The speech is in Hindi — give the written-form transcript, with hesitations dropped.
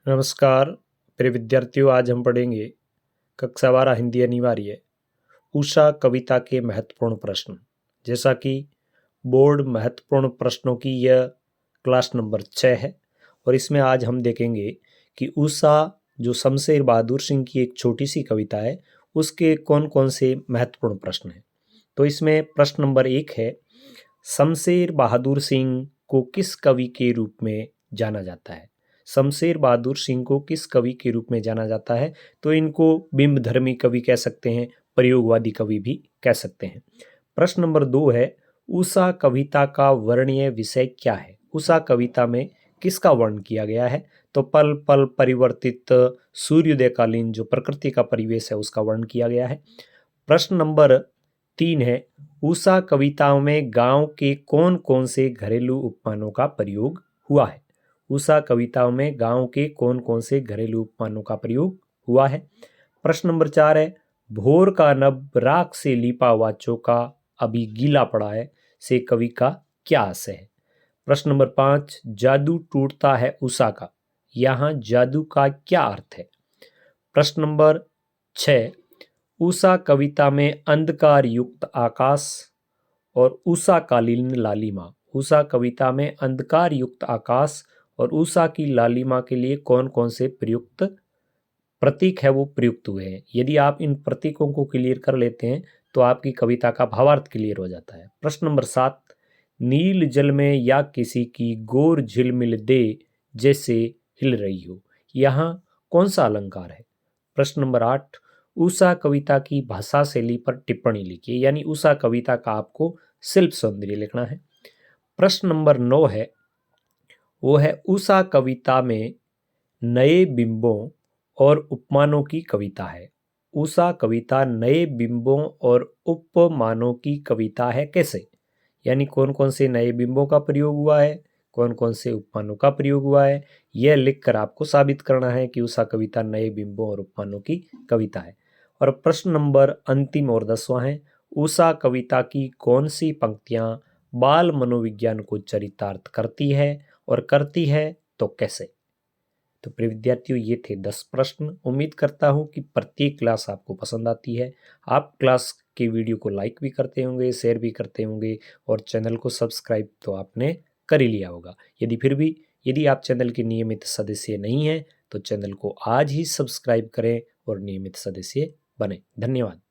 नमस्कार प्रिय विद्यार्थियों, आज हम पढ़ेंगे कक्षा 12 हिंदी अनिवार्य उषा कविता के महत्वपूर्ण प्रश्न। जैसा कि बोर्ड महत्वपूर्ण प्रश्नों की यह क्लास नंबर 6 है और इसमें आज हम देखेंगे कि उषा जो शमशेर बहादुर सिंह की एक छोटी सी कविता है उसके कौन कौन से महत्वपूर्ण प्रश्न हैं। तो इसमें प्रश्न नंबर 1 है, शमशेर बहादुर सिंह को किस कवि के रूप में जाना जाता है। शमशेर बहादुर सिंह को किस कवि के रूप में जाना जाता है? तो इनको बिंबधर्मी कवि कह सकते हैं, प्रयोगवादी कवि भी कह सकते हैं। प्रश्न नंबर 2 है, उषा कविता का वर्णनीय विषय क्या है? उषा कविता में किसका वर्णन किया गया है? तो पल पल परिवर्तित सूर्योदयकालीन जो प्रकृति का परिवेश है उसका वर्णन किया गया है। प्रश्न नंबर 3 है, उषा कविताओं में गांव के कौन कौन से घरेलू उपमानों का प्रयोग हुआ है? उषा कविताओं में गांव के कौन कौन से घरेलू उपमानों का प्रयोग हुआ है। प्रश्न नंबर 4 है, भोर का नभ राख से लिपा हुआ चौका अभी गीला पड़ा है से कवि का क्या आशय है। प्रश्न नंबर 5, जादू टूटता है उषा का, यहाँ जादू का क्या अर्थ है। प्रश्न नंबर 6, उषा कविता में अंधकार युक्त आकाश और उषा कालीन लालिमा। उषा कविता में अंधकार युक्त आकाश और उषा की लालिमा के लिए कौन कौन से प्रयुक्त प्रतीक है वो प्रयुक्त हुए हैं। यदि आप इन प्रतीकों को क्लियर कर लेते हैं तो आपकी कविता का भावार्थ क्लियर हो जाता है। प्रश्न नंबर 7, नील जल में या किसी की गोर झिलमिल दे जैसे हिल रही हो, यहाँ कौन सा अलंकार है। प्रश्न नंबर 8, उषा कविता की भाषा शैली पर टिप्पणी लिखिए, यानी उषा कविता का आपको शिल्प सौंदर्य लिखना है। प्रश्न नंबर 9 है, वो है उषा कविता में नए बिंबों और उपमानों की कविता है। उषा कविता नए बिंबों और उपमानों की कविता है कैसे, यानी कौन कौन से नए बिंबों का प्रयोग हुआ है, कौन कौन से उपमानों का प्रयोग हुआ है, यह लिखकर आपको साबित करना है कि उषा कविता नए बिंबों और उपमानों की कविता है। और प्रश्न नंबर अंतिम और 10वां है, उषा कविता की कौन सी पंक्तियां बाल मनोविज्ञान को चरितार्थ करती है और करती है तो कैसे। तो प्रिय विद्यार्थियों, ये थे 10 प्रश्न। उम्मीद करता हूँ कि प्रत्येक क्लास आपको पसंद आती है। आप क्लास के वीडियो को लाइक भी करते होंगे, शेयर भी करते होंगे और चैनल को सब्सक्राइब तो आपने कर ही लिया होगा। यदि आप चैनल के नियमित सदस्य नहीं हैं तो चैनल को आज ही सब्सक्राइब करें और नियमित सदस्य बने। धन्यवाद।